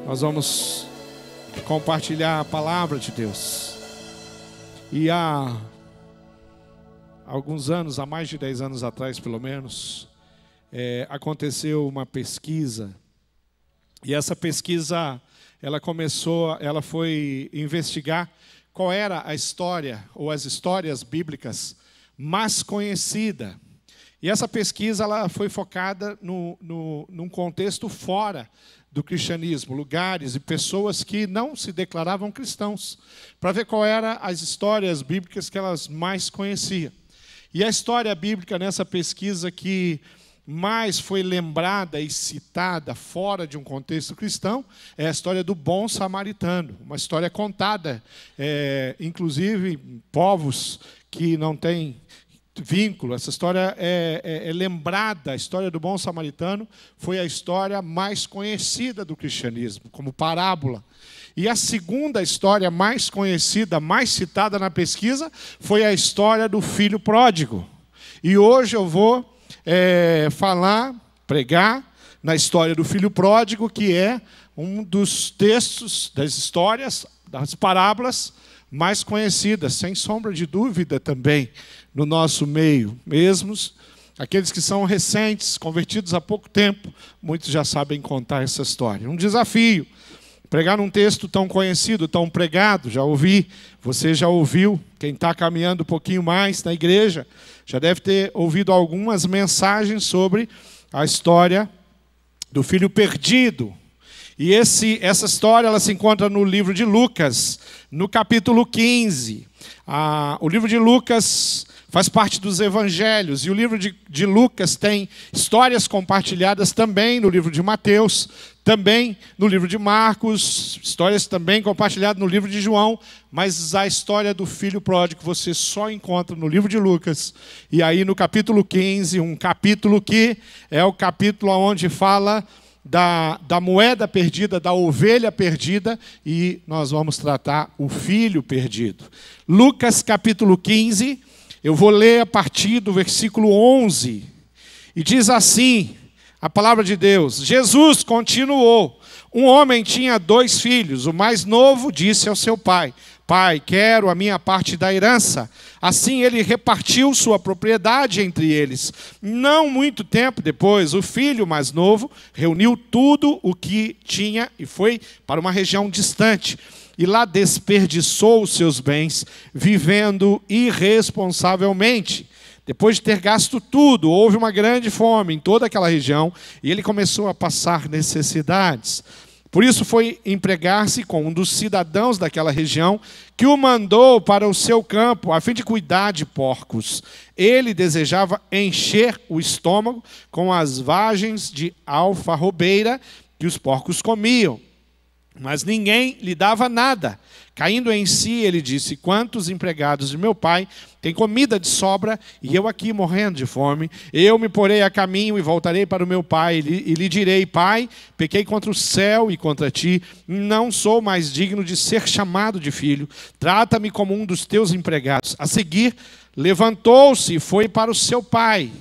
Nós vamos compartilhar a palavra de Deus. E há alguns anos, há mais de 10 anos atrás pelo menos, aconteceu uma pesquisa. E essa pesquisa, ela foi investigar qual era a história ou as histórias bíblicas mais conhecidas. E essa pesquisa ela foi focada num contexto fora do cristianismo, lugares e pessoas que não se declaravam cristãos, para ver qual eram as histórias bíblicas que elas mais conheciam. E a história bíblica nessa pesquisa que mais foi lembrada e citada fora de um contexto cristão é a história do bom samaritano, uma história contada, inclusive em povos que não têm vínculo. Essa história é lembrada. A história do bom samaritano foi a história mais conhecida do cristianismo, como parábola. E a segunda história mais conhecida, mais citada na pesquisa, foi a história do filho pródigo. E hoje eu vou pregar na história do filho pródigo, que é um dos textos das histórias, das parábolas mais conhecidas, sem sombra de dúvida também, no nosso meio. Mesmo aqueles que são recentes, convertidos há pouco tempo, muitos já sabem contar essa história. Um desafio, pregar num texto tão conhecido, tão pregado, já ouvi, você já ouviu, quem está caminhando um pouquinho mais na igreja, já deve ter ouvido algumas mensagens sobre a história do filho perdido. E essa história ela se encontra no livro de Lucas, no capítulo 15. O livro de Lucas faz parte dos evangelhos, e o livro de Lucas tem histórias compartilhadas também no livro de Mateus, também no livro de Marcos, histórias também compartilhadas no livro de João, mas a história do filho pródigo você só encontra no livro de Lucas. E aí no capítulo 15, um capítulo que é o capítulo onde fala da moeda perdida, da ovelha perdida, e nós vamos tratar o filho perdido. Lucas capítulo 15, eu vou ler a partir do versículo 11, e diz assim, a palavra de Deus: Jesus continuou, um homem tinha 2 filhos, o mais novo disse ao seu pai: Pai, quero a minha parte da herança. Assim ele repartiu sua propriedade entre eles. Não muito tempo depois, o filho mais novo reuniu tudo o que tinha e foi para uma região distante. E lá desperdiçou os seus bens, vivendo irresponsavelmente. Depois de ter gasto tudo, houve uma grande fome em toda aquela região e ele começou a passar necessidades. Por isso foi empregar-se com um dos cidadãos daquela região, que o mandou para o seu campo, a fim de cuidar de porcos. Ele desejava encher o estômago com as vagens de alfarrobeira que os porcos comiam. Mas ninguém lhe dava nada. Caindo em si, ele disse: quantos empregados de meu pai têm comida de sobra, e eu aqui morrendo de fome? Eu me porei a caminho e voltarei para o meu pai, e lhe direi: Pai, pequei contra o céu e contra ti, não sou mais digno de ser chamado de filho. Trata-me como um dos teus empregados. A seguir, levantou-se e foi para o seu pai.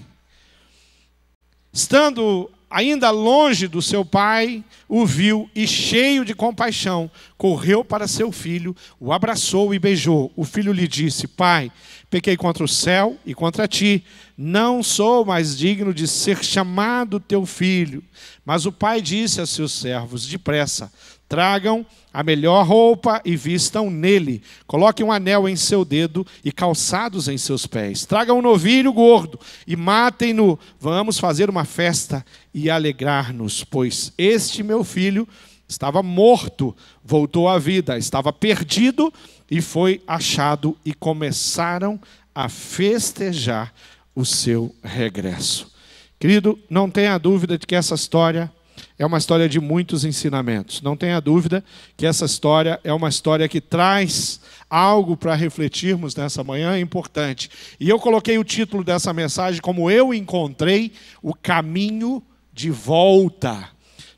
Estando ainda longe do seu pai, o viu e, cheio de compaixão, correu para seu filho, o abraçou e beijou. O filho lhe disse: Pai, pequei contra o céu e contra ti, não sou mais digno de ser chamado teu filho. Mas o pai disse a seus servos: Depressa, tragam a melhor roupa e vistam nele. Coloquem um anel em seu dedo e calçados em seus pés. Tragam um novilho gordo e matem-no. Vamos fazer uma festa e alegrar-nos, pois este meu filho estava morto, voltou à vida, estava perdido e foi achado, e começaram a festejar o seu regresso. Querido, não tenha dúvida de que essa história é uma história de muitos ensinamentos. Não tenha dúvida que essa história é uma história que traz algo para refletirmos nessa manhã importante. E eu coloquei o título dessa mensagem como Eu Encontrei o Caminho de Volta.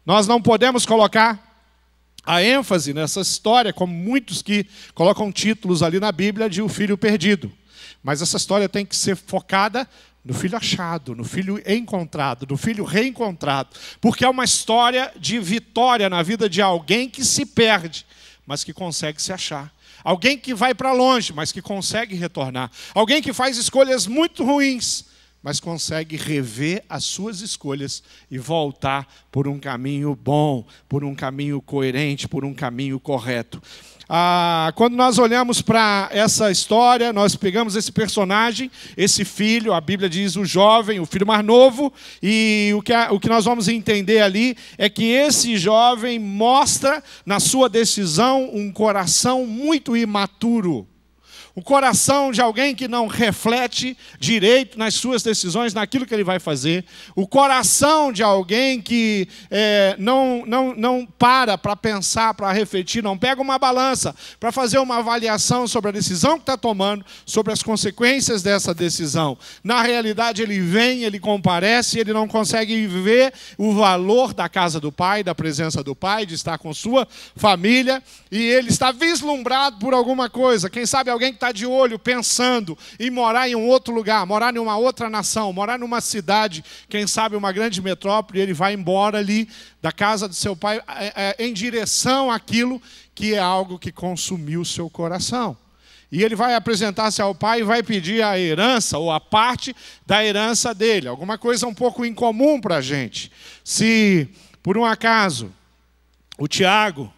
Nós não podemos colocar a ênfase nessa história, como muitos que colocam títulos ali na Bíblia de O Filho Perdido. Mas essa história tem que ser focada no filho achado, no filho encontrado, no filho reencontrado. Porque é uma história de vitória na vida de alguém que se perde, mas que consegue se achar. Alguém que vai para longe, mas que consegue retornar. Alguém que faz escolhas muito ruins, mas consegue rever as suas escolhas e voltar por um caminho bom, por um caminho coerente, por um caminho correto. Quando nós olhamos para essa história, nós pegamos esse personagem, esse filho, a Bíblia diz o jovem, o filho mais novo, e o que nós vamos entender ali é que esse jovem mostra na sua decisão um coração muito imaturo. O coração de alguém que não reflete direito nas suas decisões, naquilo que ele vai fazer. O coração de alguém que não para pensar, para refletir, não pega uma balança para fazer uma avaliação sobre a decisão que está tomando, sobre as consequências dessa decisão. Na realidade, ele vem, ele comparece, ele não consegue ver o valor da casa do pai, da presença do pai, de estar com sua família, e ele está vislumbrado por alguma coisa. Quem sabe alguém que está de olho, pensando em morar em um outro lugar, morar em uma outra nação, morar numa cidade, quem sabe uma grande metrópole, ele vai embora ali da casa do seu pai em direção àquilo que é algo que consumiu o seu coração. E ele vai apresentar-se ao pai e vai pedir a herança, ou a parte da herança dele. Alguma coisa um pouco incomum para a gente. Se, por um acaso, o Tiago,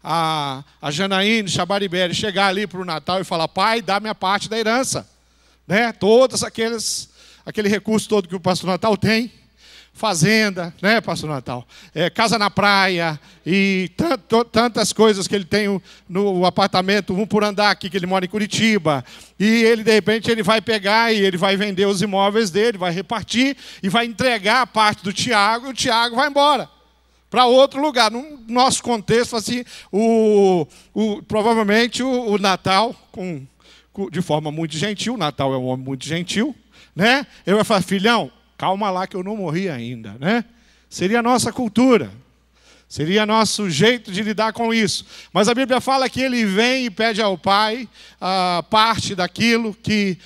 a Janaíne Chabariberi chegar ali para o Natal e falar: pai, dá minha parte da herança, né? Todos aquele recurso todo que o pastor Natal tem, fazenda, né, pastor Natal, casa na praia e tantas coisas que ele tem no apartamento, um por andar aqui, que ele mora em Curitiba, e ele de repente ele vai pegar e ele vai vender os imóveis dele, vai repartir e vai entregar a parte do Tiago, e o Tiago vai embora para outro lugar. No nosso contexto, assim, provavelmente o Natal, de forma muito gentil, o Natal é um homem muito gentil, né? Eu ia falar: filhão, calma lá que eu não morri ainda, né? Seria a nossa cultura, seria nosso jeito de lidar com isso. Mas a Bíblia fala que ele vem e pede ao pai a parte daquilo que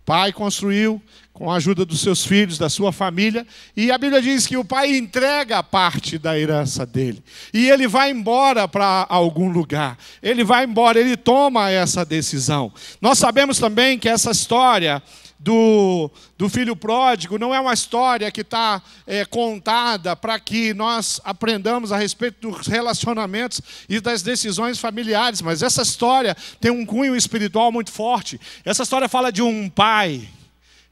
o pai construiu, com a ajuda dos seus filhos, da sua família, e a Bíblia diz que o pai entrega a parte da herança dele, e ele vai embora para algum lugar, ele vai embora, ele toma essa decisão. Nós sabemos também que essa história do filho pródigo não é uma história que está contada para que nós aprendamos a respeito dos relacionamentos e das decisões familiares, mas essa história tem um cunho espiritual muito forte. Essa história fala de um pai,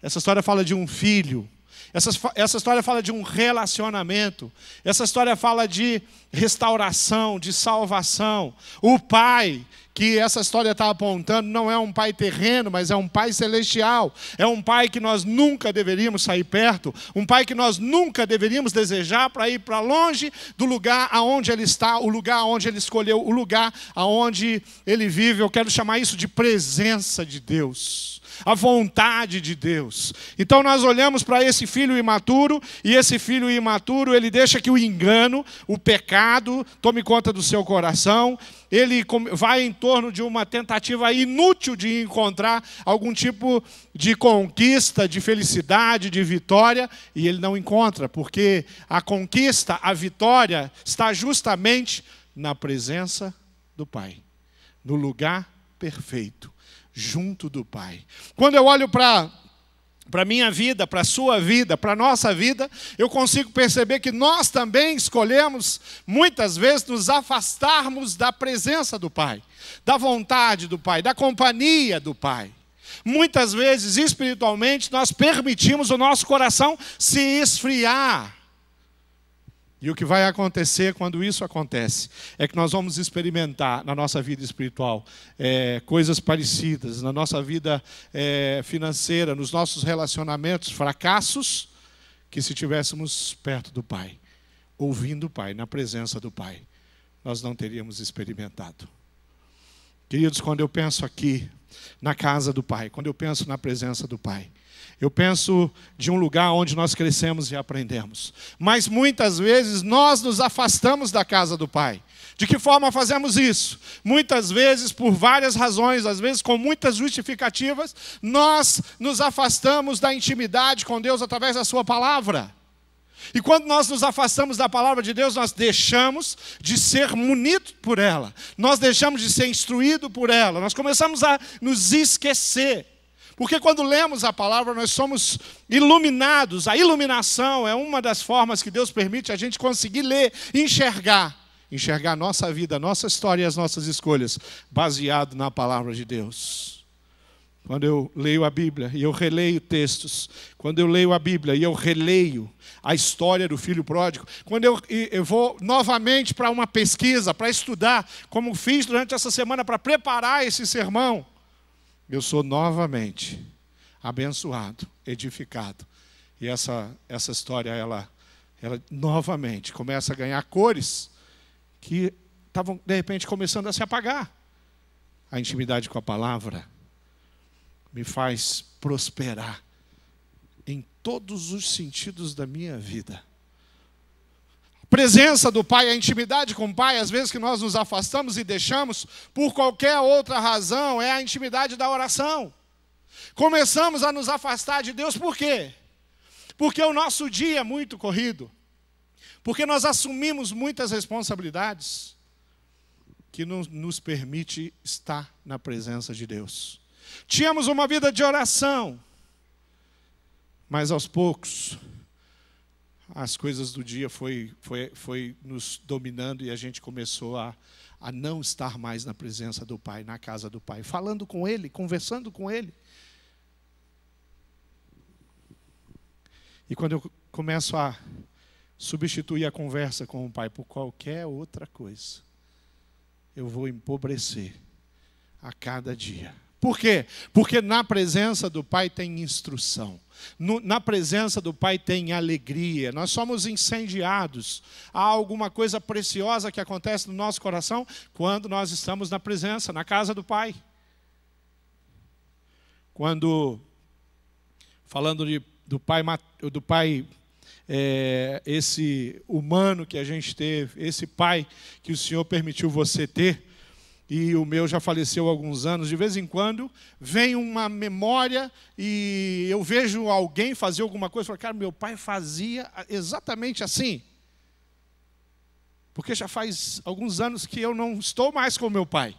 essa história fala de um filho, essa história fala de um relacionamento, essa história fala de restauração, de salvação. O pai que essa história está apontando não é um pai terreno, mas é um pai celestial. É um pai que nós nunca deveríamos sair perto, um pai que nós nunca deveríamos desejar para ir para longe do lugar aonde ele está, o lugar onde ele escolheu, o lugar aonde ele vive. Eu quero chamar isso de presença de Deus, a vontade de Deus. Então nós olhamos para esse filho imaturo, e esse filho imaturo, ele deixa que o engano, o pecado, tome conta do seu coração. Ele vai em torno de uma tentativa inútil de encontrar algum tipo de conquista, de felicidade, de vitória, e ele não encontra, porque a conquista, a vitória, está justamente na presença do Pai, no lugar perfeito, junto do Pai. Quando eu olho para a minha vida, para a sua vida, para a nossa vida, eu consigo perceber que nós também escolhemos, muitas vezes, nos afastarmos da presença do Pai, da vontade do Pai, da companhia do Pai. Muitas vezes, espiritualmente, nós permitimos o nosso coração se esfriar. E o que vai acontecer quando isso acontece é que nós vamos experimentar na nossa vida espiritual coisas parecidas, na nossa vida financeira, nos nossos relacionamentos, fracassos, que se estivéssemos perto do Pai, ouvindo o Pai, na presença do Pai, nós não teríamos experimentado. Queridos, quando eu penso aqui na casa do Pai, quando eu penso na presença do Pai, Eu penso de um lugar onde nós crescemos e aprendemos. Mas muitas vezes nós nos afastamos da casa do Pai. De que forma fazemos isso? Muitas vezes por várias razões, às vezes com muitas justificativas, nós nos afastamos da intimidade com Deus através da sua palavra. E quando nós nos afastamos da palavra de Deus, nós deixamos de ser munidos por ela. Nós deixamos de ser instruídos por ela. Nós começamos a nos esquecer. Porque quando lemos a palavra, nós somos iluminados. A iluminação é uma das formas que Deus permite a gente conseguir ler, enxergar a nossa vida, a nossa história e as nossas escolhas, baseado na palavra de Deus. Quando eu leio a Bíblia e eu releio textos, quando eu leio a Bíblia e eu releio a história do filho pródigo, quando eu vou novamente para uma pesquisa, para estudar, como fiz durante essa semana para preparar esse sermão, eu sou novamente abençoado, edificado. E essa história, ela novamente começa a ganhar cores que estavam, de repente, começando a se apagar. A intimidade com a palavra me faz prosperar em todos os sentidos da minha vida. A presença do Pai, a intimidade com o Pai, às vezes que nós nos afastamos e deixamos por qualquer outra razão, é a intimidade da oração. Começamos a nos afastar de Deus, por quê? Porque o nosso dia é muito corrido. Porque nós assumimos muitas responsabilidades que não nos permite estar na presença de Deus. Tínhamos uma vida de oração, mas aos poucos as coisas do dia foi nos dominando e a gente começou a não estar mais na presença do Pai, na casa do Pai, falando com Ele, conversando com Ele. E quando eu começo a substituir a conversa com o Pai por qualquer outra coisa, eu vou empobrecer a cada dia. Por quê? Porque na presença do Pai tem instrução. Na presença do Pai tem alegria. Nós somos incendiados. Há alguma coisa preciosa que acontece no nosso coração quando nós estamos na presença, na casa do Pai. Quando, falando do Pai, esse humano que a gente teve, esse pai que o Senhor permitiu você ter, e o meu já faleceu há alguns anos, de vez em quando vem uma memória e eu vejo alguém fazer alguma coisa e falo, cara, meu pai fazia exatamente assim. Porque já faz alguns anos que eu não estou mais com meu pai,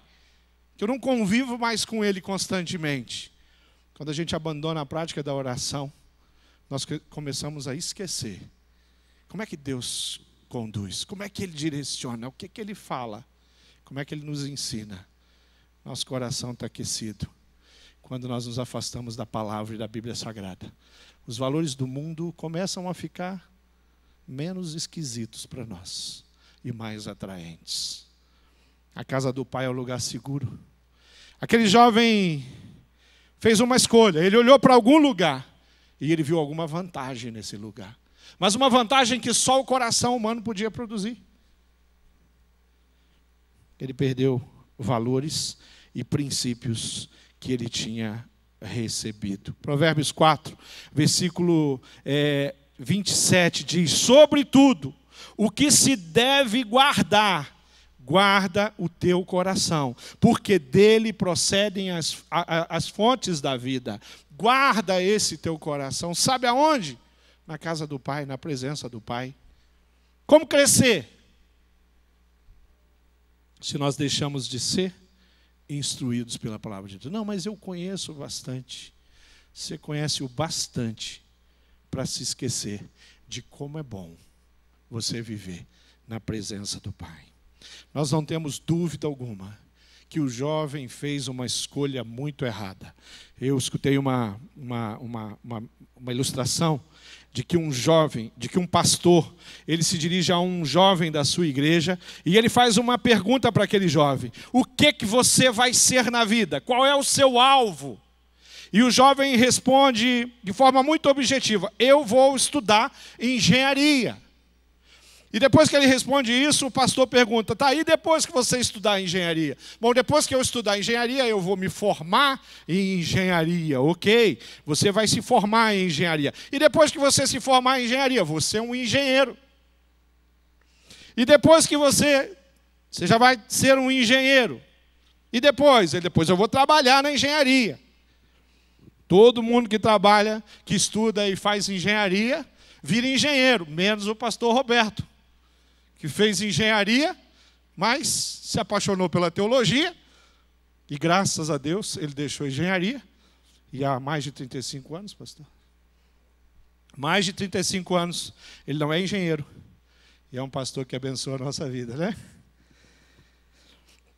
que eu não convivo mais com ele constantemente. Quando a gente abandona a prática da oração, nós começamos a esquecer. Como é que Deus conduz? Como é que Ele direciona? O que Ele fala? Como é que Ele nos ensina? Nosso coração está aquecido quando nós nos afastamos da palavra e da Bíblia Sagrada. Os valores do mundo começam a ficar menos esquisitos para nós e mais atraentes. A casa do Pai é o lugar seguro. Aquele jovem fez uma escolha. Ele olhou para algum lugar e ele viu alguma vantagem nesse lugar. Mas uma vantagem que só o coração humano podia produzir. Ele perdeu valores e princípios que ele tinha recebido. Provérbios 4, versículo 27 diz: sobretudo, o que se deve guardar, guarda o teu coração, porque dele procedem as fontes da vida. Guarda esse teu coração. Sabe aonde? Na casa do Pai, na presença do Pai. Como crescer? Se nós deixamos de ser instruídos pela palavra de Deus. Não, mas eu conheço bastante. Você conhece o bastante para se esquecer de como é bom você viver na presença do Pai. Nós não temos dúvida alguma que o jovem fez uma escolha muito errada. Eu escutei uma ilustração de que um pastor, ele se dirige a um jovem da sua igreja e ele faz uma pergunta para aquele jovem: o que você vai ser na vida? Qual é o seu alvo? E o jovem responde de forma muito objetiva: eu vou estudar engenharia. E depois que ele responde isso, o pastor pergunta, tá, e depois que você estudar engenharia? Bom, depois que eu estudar engenharia, eu vou me formar em engenharia, ok? Você vai se formar em engenharia. E depois que você se formar em engenharia, você é um engenheiro. E depois que você já vai ser um engenheiro. E depois eu vou trabalhar na engenharia. Todo mundo que trabalha, que estuda e faz engenharia, vira engenheiro, menos o pastor Roberto, que fez engenharia, mas se apaixonou pela teologia, e graças a Deus ele deixou a engenharia, e há mais de 35 anos, pastor. Mais de 35 anos, ele não é engenheiro, e é um pastor que abençoa a nossa vida, né?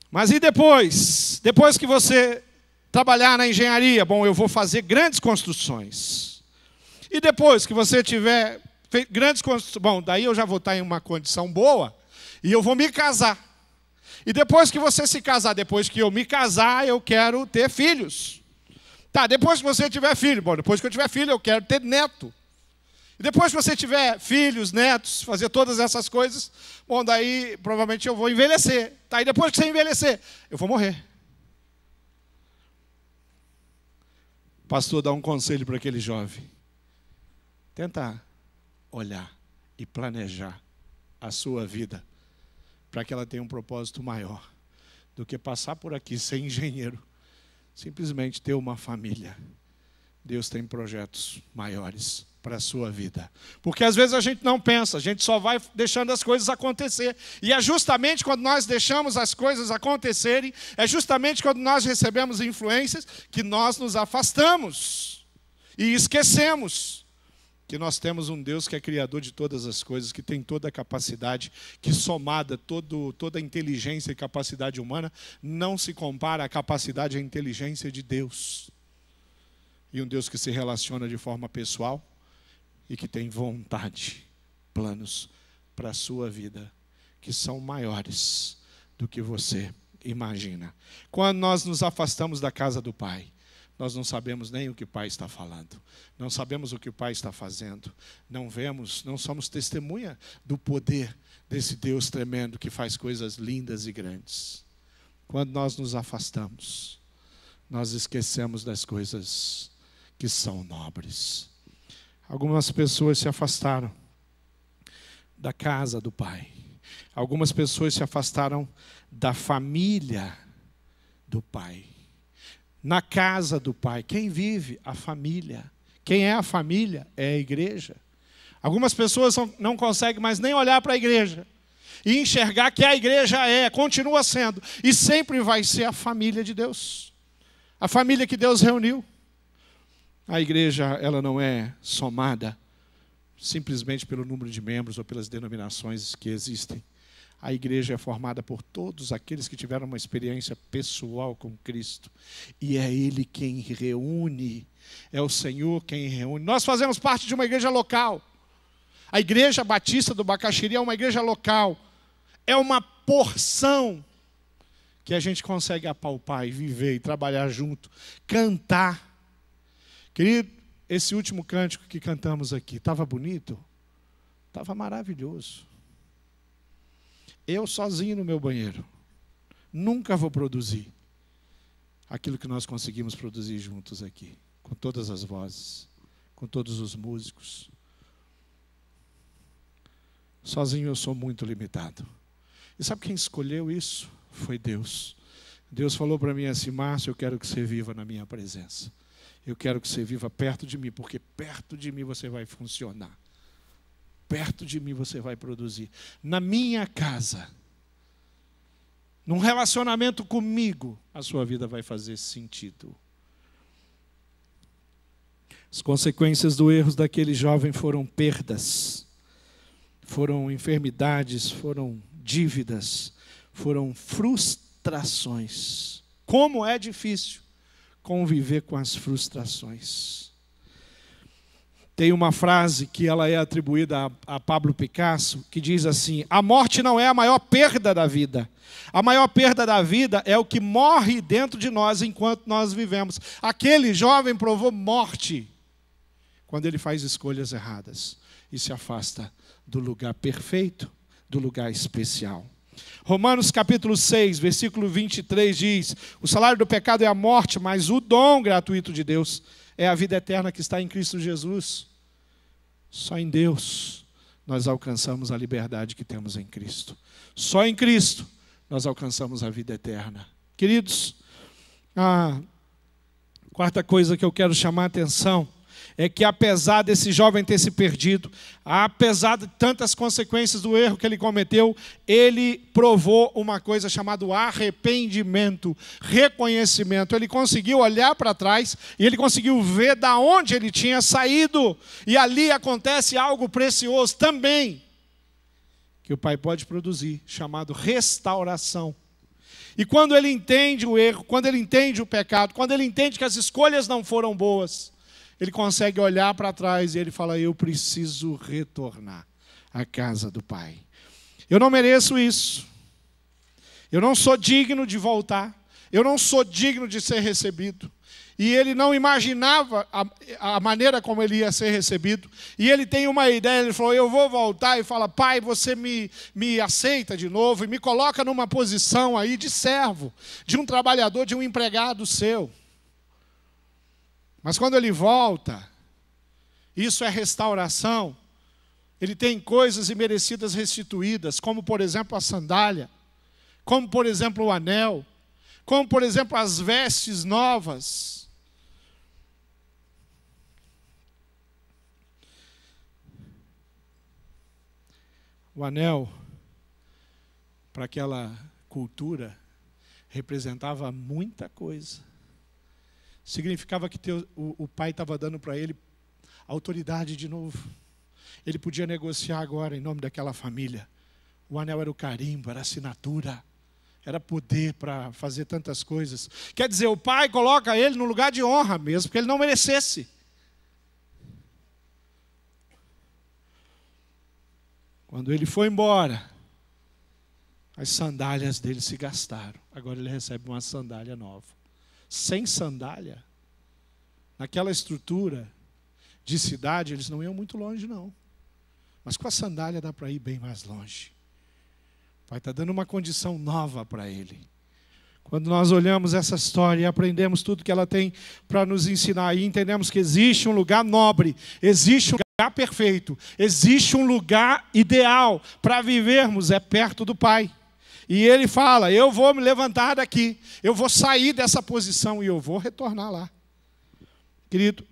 Mas e depois? Depois que você trabalhar na engenharia, bom, eu vou fazer grandes construções. E depois que você tiver feito grandes construções, bom, daí eu já vou estar em uma condição boa e eu vou me casar. E depois que você se casar, depois que eu me casar, eu quero ter filhos. Tá, depois que você tiver filho, bom, depois que eu tiver filho, eu quero ter neto. E depois que você tiver filhos, netos, fazer todas essas coisas, bom, daí provavelmente eu vou envelhecer. Tá, e depois que você envelhecer, eu vou morrer. O pastor dá um conselho para aquele jovem. Tenta olhar e planejar a sua vida para que ela tenha um propósito maior do que passar por aqui ser engenheiro, simplesmente ter uma família. Deus tem projetos maiores para a sua vida. Porque às vezes a gente não pensa, a gente só vai deixando as coisas acontecer. E é justamente quando nós deixamos as coisas acontecerem, é justamente quando nós recebemos influências que nós nos afastamos e esquecemos que nós temos um Deus que é criador de todas as coisas, que tem toda a capacidade, que somada toda a inteligência e capacidade humana, não se compara à capacidade e à inteligência de Deus. E um Deus que se relaciona de forma pessoal e que tem vontade, planos para a sua vida, que são maiores do que você imagina. Quando nós nos afastamos da casa do Pai, nós não sabemos nem o que o Pai está falando, não sabemos o que o Pai está fazendo, não vemos, não somos testemunha do poder desse Deus tremendo que faz coisas lindas e grandes. Quando nós nos afastamos, nós esquecemos das coisas que são nobres. Algumas pessoas se afastaram da casa do Pai. Algumas pessoas se afastaram da família do Pai. Na casa do Pai, quem vive? A família. Quem é a família? É a igreja. Algumas pessoas não conseguem mais nem olhar para a igreja e enxergar que a igreja continua sendo e sempre vai ser a família de Deus. A família que Deus reuniu. A igreja, ela não é somada simplesmente pelo número de membros ou pelas denominações que existem. A igreja é formada por todos aqueles que tiveram uma experiência pessoal com Cristo. E é Ele quem reúne, é o Senhor quem reúne. Nós fazemos parte de uma igreja local. A Igreja Batista do Bacaxiri é uma igreja local. É uma porção que a gente consegue apalpar e viver e trabalhar junto, cantar. Querido, esse último cântico que cantamos aqui, estava bonito? Estava maravilhoso. Eu sozinho no meu banheiro, nunca vou produzir aquilo que nós conseguimos produzir juntos aqui, com todas as vozes, com todos os músicos. Sozinho eu sou muito limitado. E sabe quem escolheu isso? Foi Deus. Deus falou para mim assim: Márcio, eu quero que você viva na minha presença. Eu quero que você viva perto de mim, porque perto de mim você vai funcionar. Perto de mim você vai produzir. Na minha casa, num relacionamento comigo, a sua vida vai fazer sentido. As consequências do erro daquele jovem foram perdas, foram enfermidades, foram dívidas, foram frustrações. Como é difícil conviver com as frustrações. Tem uma frase que ela é atribuída a Pablo Picasso, que diz assim: a morte não é a maior perda da vida. A maior perda da vida é o que morre dentro de nós enquanto nós vivemos. Aquele jovem provou morte quando ele faz escolhas erradas e se afasta do lugar perfeito do lugar especial. Romanos capítulo 6, versículo 23 diz: o salário do pecado é a morte, mas o dom gratuito de Deus é a vida eterna que está em Cristo Jesus. Só em Deus nós alcançamos a liberdade que temos em Cristo. Só em Cristo nós alcançamos a vida eterna. Queridos, a quarta coisa que eu quero chamar a atenção é que, apesar desse jovem ter se perdido, apesar de tantas consequências do erro que ele cometeu, ele provou uma coisa chamada arrependimento, reconhecimento. Ele conseguiu olhar para trás e ele conseguiu ver da onde ele tinha saído. E ali acontece algo precioso também, que o Pai pode produzir, chamado restauração. E quando ele entende o erro, quando ele entende o pecado, quando ele entende que as escolhas não foram boas, ele consegue olhar para trás e ele fala: eu preciso retornar à casa do Pai. Eu não mereço isso. Eu não sou digno de voltar. Eu não sou digno de ser recebido. E ele não imaginava a maneira como ele ia ser recebido. E ele tem uma ideia, ele falou: eu vou voltar. E fala: Pai, você me aceita de novo e me coloca numa posição aí de servo, de um trabalhador, de um empregado seu. Mas quando ele volta, isso é restauração. Ele tem coisas imerecidas restituídas, como por exemplo a sandália, como por exemplo o anel, como por exemplo as vestes novas. O anel, para aquela cultura, representava muita coisa. Significava que o pai estava dando para ele autoridade de novo. Ele podia negociar agora em nome daquela família. O anel era o carimbo, era a assinatura, era poder para fazer tantas coisas. Quer dizer, o pai coloca ele no lugar de honra mesmo, porque ele não merecesse. Quando ele foi embora, as sandálias dele se gastaram. Agora ele recebe uma sandália nova. Sem sandália, naquela estrutura de cidade, eles não iam muito longe, não. Mas com a sandália dá para ir bem mais longe. O Pai está dando uma condição nova para ele. Quando nós olhamos essa história e aprendemos tudo que ela tem para nos ensinar, e entendemos que existe um lugar nobre, existe um lugar perfeito, existe um lugar ideal para vivermos, é perto do Pai. E ele fala: eu vou me levantar daqui, eu vou sair dessa posição e eu vou retornar lá. Querido,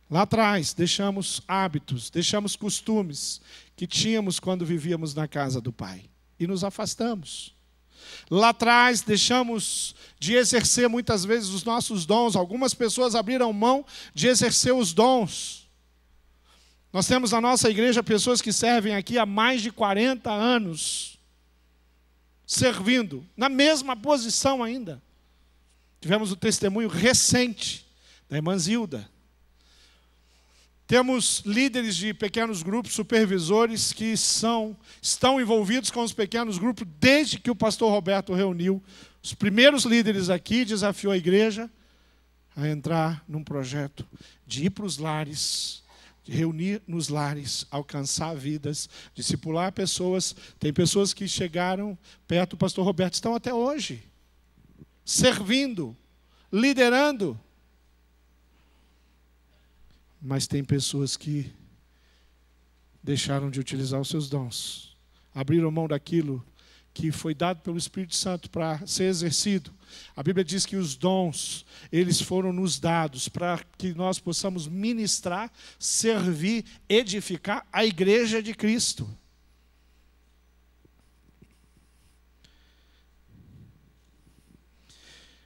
lá atrás deixamos hábitos, deixamos costumes que tínhamos quando vivíamos na casa do Pai e nos afastamos. Lá atrás deixamos de exercer muitas vezes os nossos dons. Algumas pessoas abriram mão de exercer os dons. Nós temos na nossa igreja pessoas que servem aqui há mais de 40 anos. Servindo, na mesma posição ainda. Tivemos o testemunho recente da irmã Zilda. Temos líderes de pequenos grupos, supervisores, que estão envolvidos com os pequenos grupos desde que o pastor Roberto reuniu os primeiros líderes aqui, desafiou a igreja a entrar num projeto de ir para os lares, de reunir nos lares, alcançar vidas, discipular pessoas. Tem pessoas que chegaram perto do pastor Roberto, estão até hoje, servindo, liderando. Mas tem pessoas que deixaram de utilizar os seus dons, abriram mão daquilo que foi dado pelo Espírito Santo para ser exercido. A Bíblia diz que os dons, eles foram nos dados para que nós possamos ministrar, servir, edificar a igreja de Cristo.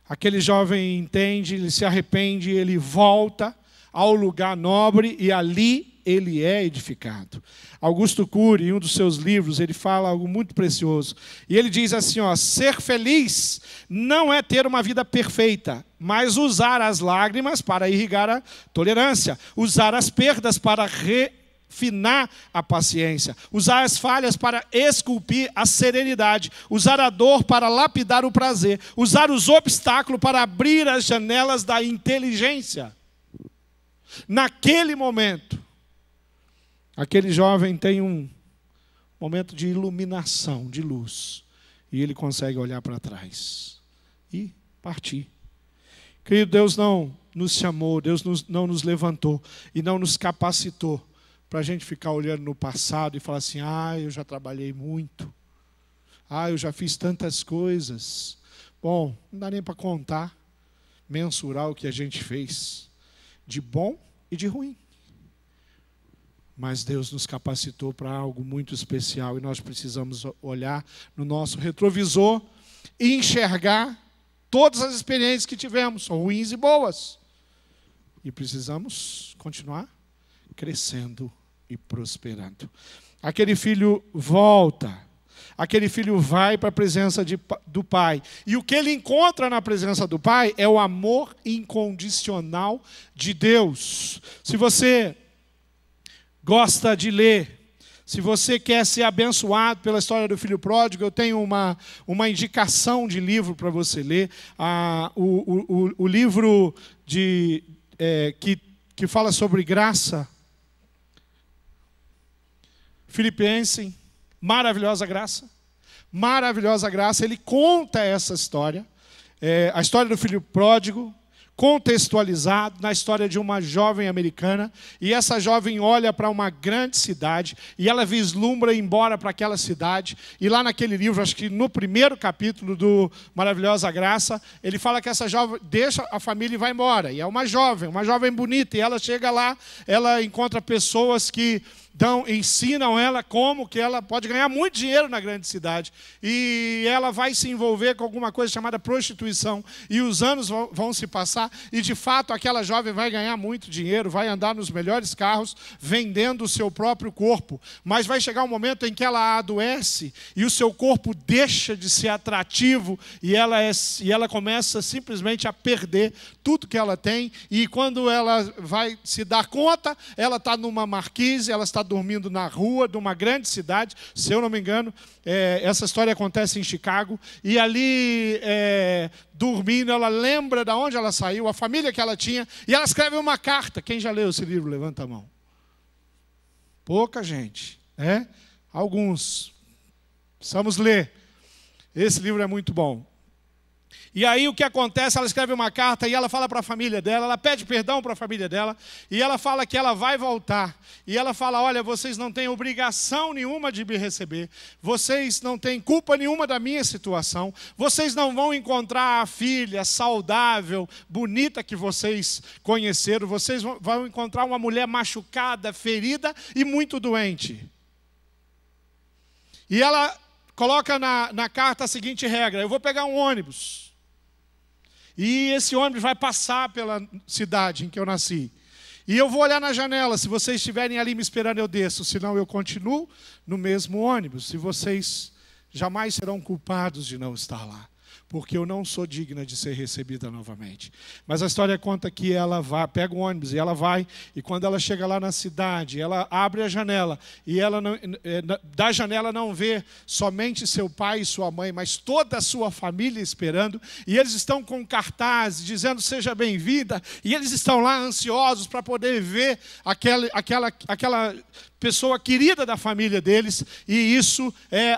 Aquele jovem entende, ele se arrepende, ele volta ao lugar nobre e ali ele é edificado. Augusto Cury, em um dos seus livros, ele fala algo muito precioso. E ele diz assim, ser feliz não é ter uma vida perfeita, mas usar as lágrimas para irrigar a tolerância, usar as perdas para refinar a paciência, usar as falhas para esculpir a serenidade, usar a dor para lapidar o prazer, usar os obstáculos para abrir as janelas da inteligência. Naquele momento, aquele jovem tem momento de iluminação, de luz. E ele consegue olhar para trás e partir. Querido, Deus não nos chamou, Deus não nos levantou e não nos capacitou para a gente ficar olhando no passado e falar assim, eu já trabalhei muito. Eu já fiz tantas coisas. Bom, não dá nem para contar, mensurar o que a gente fez, de bom e de ruim. Mas Deus nos capacitou para algo muito especial e nós precisamos olhar no nosso retrovisor e enxergar todas as experiências que tivemos, são ruins e boas. E precisamos continuar crescendo e prosperando. Aquele filho volta, aquele filho vai para a presença do pai. E o que ele encontra na presença do pai é o amor incondicional de Deus. Se você gosta de ler, se você quer ser abençoado pela história do filho pródigo, eu tenho uma indicação de livro para você ler. O livro que fala sobre graça, Filipenses, maravilhosa graça. Maravilhosa graça, ele conta essa história, a história do filho pródigo, contextualizado na história de uma jovem americana, e essa jovem olha para uma grande cidade, e ela vislumbra ir embora para aquela cidade, e lá naquele livro, acho que no primeiro capítulo do Maravilhosa Graça, ele fala que essa jovem deixa a família e vai embora, e é uma jovem bonita, e ela chega lá, ela encontra pessoas que ensinam ela como que ela pode ganhar muito dinheiro na grande cidade. E ela vai se envolver com alguma coisa chamada prostituição. E os anos vão se passar. E, de fato, aquela jovem vai ganhar muito dinheiro, vai andar nos melhores carros, vendendo o seu próprio corpo. Mas vai chegar um momento em que ela adoece e o seu corpo deixa de ser atrativo e ela começa simplesmente a perder tudo que ela tem. E quando ela vai se dar conta, ela está numa marquise, ela está dormindo na rua de uma grande cidade, se eu não me engano, essa história acontece em Chicago, e ali, dormindo, ela lembra de onde ela saiu, a família que ela tinha, e ela escreve uma carta. Quem já leu esse livro? Levanta a mão. Pouca gente, né? Alguns. Precisamos ler. Esse livro é muito bom. E aí o que acontece, ela escreve uma carta e ela fala para a família dela, ela pede perdão para a família dela, e ela fala que ela vai voltar. E ela fala, olha, vocês não têm obrigação nenhuma de me receber, vocês não têm culpa nenhuma da minha situação, vocês não vão encontrar a filha saudável, bonita que vocês conheceram, vocês vão encontrar uma mulher machucada, ferida e muito doente. E ela coloca na carta a seguinte regra, eu vou pegar um ônibus, e esse ônibus vai passar pela cidade em que eu nasci. E eu vou olhar na janela, se vocês estiverem ali me esperando eu desço, senão eu continuo no mesmo ônibus. E vocês jamais serão culpados de não estar lá, porque eu não sou digna de ser recebida novamente. Mas a história conta que ela pega o ônibus e ela vai, e quando ela chega lá na cidade, ela abre a janela, e ela da janela não vê somente seu pai e sua mãe, mas toda a sua família esperando, e eles estão com cartazes dizendo seja bem-vinda, e eles estão lá ansiosos para poder ver aquela pessoa querida da família deles, e isso é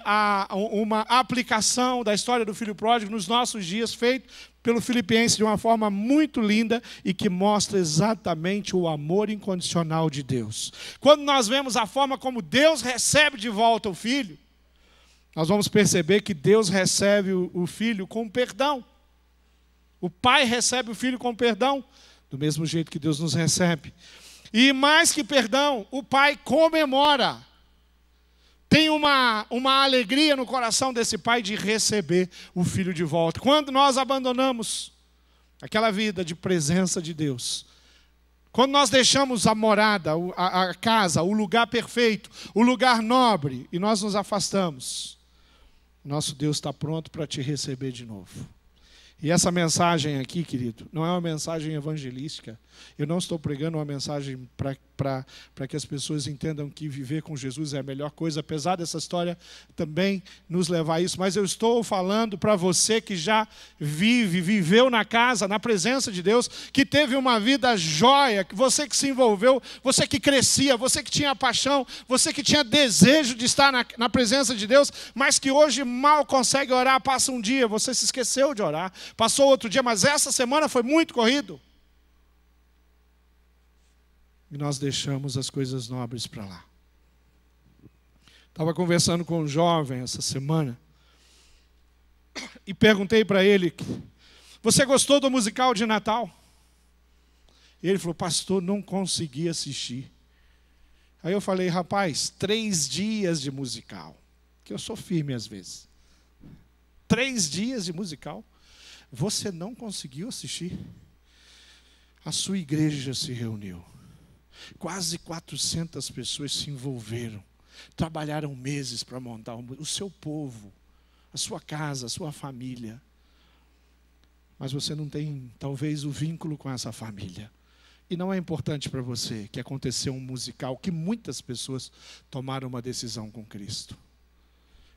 uma aplicação da história do filho pródigo nos nossos dias, feito pelo Filipenses de uma forma muito linda e que mostra exatamente o amor incondicional de Deus. Quando nós vemos a forma como Deus recebe de volta o filho, nós vamos perceber que Deus recebe o filho com perdão. O pai recebe o filho com perdão, do mesmo jeito que Deus nos recebe. E mais que perdão, o pai comemora. Tem uma alegria no coração desse pai de receber o filho de volta. Quando nós abandonamos aquela vida de presença de Deus, quando nós deixamos a morada, a casa, o lugar perfeito, o lugar nobre, e nós nos afastamos, nosso Deus está pronto para te receber de novo. E essa mensagem aqui, querido, não é uma mensagem evangelística. Eu não estou pregando uma mensagem para que as pessoas entendam que viver com Jesus é a melhor coisa, apesar dessa história também nos levar a isso. Mas eu estou falando para você que já viveu na casa, na presença de Deus, que teve uma vida jóia, você que se envolveu, você que crescia, você que tinha paixão, você que tinha desejo de estar na presença de Deus, mas que hoje mal consegue orar. Passa um dia, você se esqueceu de orar, passou outro dia, mas essa semana foi muito corrido. E nós deixamos as coisas nobres para lá. Estava conversando com um jovem essa semana e perguntei para ele: você gostou do musical de Natal? E ele falou: pastor, não consegui assistir. Aí eu falei: rapaz, 3 dias de musical, que eu sou firme às vezes. 3 dias de musical, você não conseguiu assistir? A sua igreja se reuniu. Quase 400 pessoas se envolveram, trabalharam meses para montar o seu povo, a sua casa, a sua família. Mas você não tem, talvez, o vínculo com essa família. E não é importante para você que aconteceu um musical, que muitas pessoas tomaram uma decisão com Cristo.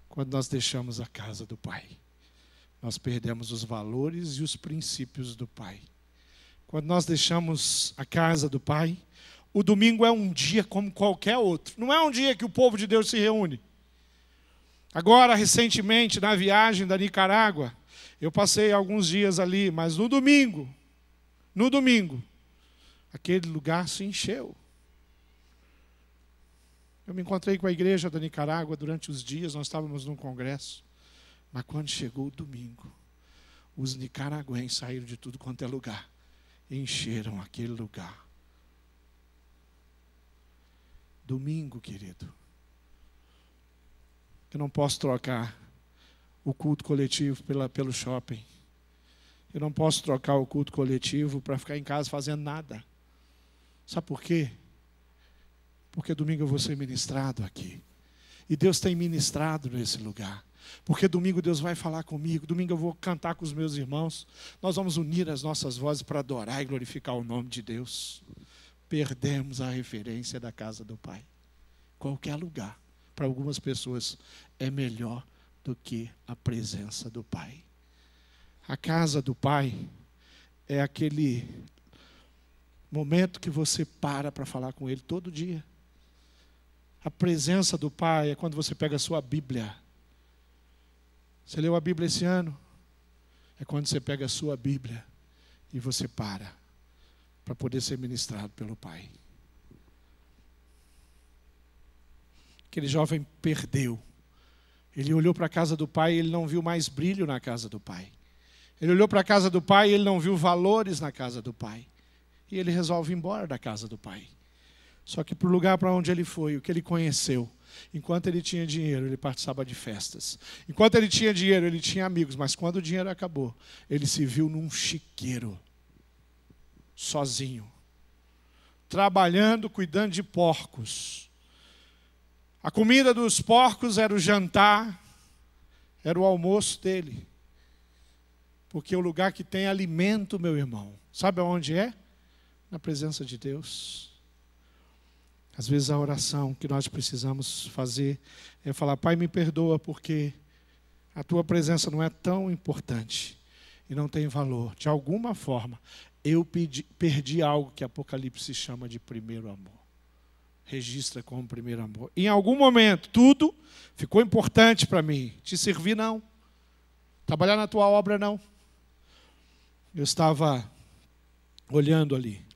Quando nós deixamos a casa do Pai, nós perdemos os valores e os princípios do Pai. Quando nós deixamos a casa do Pai, o domingo é um dia como qualquer outro. Não é um dia que o povo de Deus se reúne. Agora, recentemente, na viagem da Nicarágua, eu passei alguns dias ali, mas no domingo, aquele lugar se encheu. Eu me encontrei com a igreja da Nicarágua durante os dias, nós estávamos num congresso. Mas quando chegou o domingo, os nicaragüenses saíram de tudo quanto é lugar e encheram aquele lugar. Domingo, querido, eu não posso trocar o culto coletivo pelo shopping. Eu não posso trocar o culto coletivo para ficar em casa fazendo nada. Sabe por quê? Porque domingo eu vou ser ministrado aqui. E Deus tem ministrado nesse lugar. Porque domingo Deus vai falar comigo. Domingo eu vou cantar com os meus irmãos. Nós vamos unir as nossas vozes para adorar e glorificar o nome de Deus. Perdemos a referência da casa do Pai. Qualquer lugar, para algumas pessoas, é melhor do que a presença do Pai. A casa do Pai é aquele momento que você para falar com Ele todo dia. A presença do Pai é quando você pega a sua Bíblia. Você leu a Bíblia esse ano? É quando você pega a sua Bíblia e você para poder ser ministrado pelo Pai. Aquele jovem perdeu. Ele olhou para a casa do Pai e ele não viu mais brilho na casa do Pai. Ele olhou para a casa do Pai e ele não viu valores na casa do Pai. E ele resolve ir embora da casa do Pai. Só que para o lugar para onde ele foi, o que ele conheceu, enquanto ele tinha dinheiro, ele participava de festas. Enquanto ele tinha dinheiro, ele tinha amigos. Mas quando o dinheiro acabou, ele se viu num chiqueiro, sozinho, trabalhando, cuidando de porcos. A comida dos porcos era o jantar, era o almoço dele. Porque o lugar que tem alimento, meu irmão, sabe aonde é? Na presença de Deus. Às vezes a oração que nós precisamos fazer é falar: Pai, me perdoa porque a Tua presença não é tão importante e não tem valor. De alguma forma, eu perdi algo que Apocalipse chama de primeiro amor. Registra como primeiro amor. Em algum momento, tudo ficou importante para mim. Te servir, não. Trabalhar na Tua obra, não. Eu estava olhando ali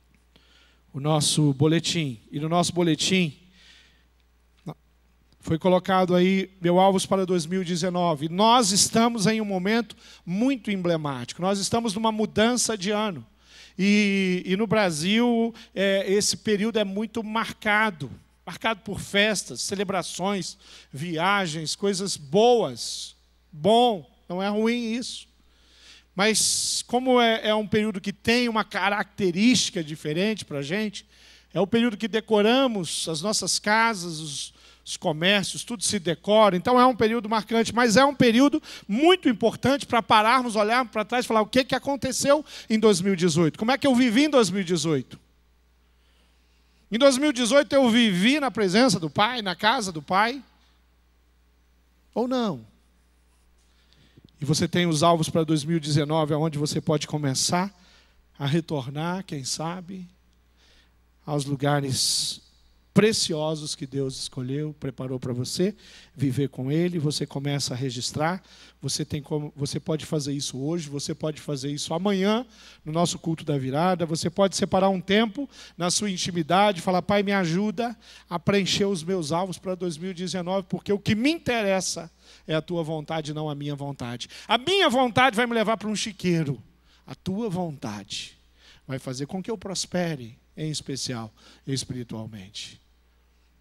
o nosso boletim. E no nosso boletim foi colocado aí meu alvos para 2019. Nós estamos em um momento muito emblemático. Nós estamos numa mudança de ano. E no Brasil, esse período é muito marcado por festas, celebrações, viagens, coisas boas. Bom, não é ruim isso. Mas como é um período que tem uma característica diferente para a gente, é o período que decoramos as nossas casas, os comércios, tudo se decora. Então é um período marcante, mas é um período muito importante para pararmos, olhar para trás e falar o que aconteceu em 2018. Como é que eu vivi em 2018? Em 2018 eu vivi na presença do Pai, na casa do Pai? Ou não? E você tem os alvos para 2019, onde você pode começar a retornar, quem sabe, aos lugares preciosos que Deus escolheu, preparou para você, viver com Ele, você começa a registrar, você pode fazer isso hoje, você pode fazer isso amanhã, no nosso culto da virada, você pode separar um tempo na sua intimidade, falar, Pai, me ajuda a preencher os meus alvos para 2019, porque o que me interessa é a tua vontade, não a minha vontade. A minha vontade vai me levar para um chiqueiro, a tua vontade vai fazer com que eu prospere, em especial espiritualmente.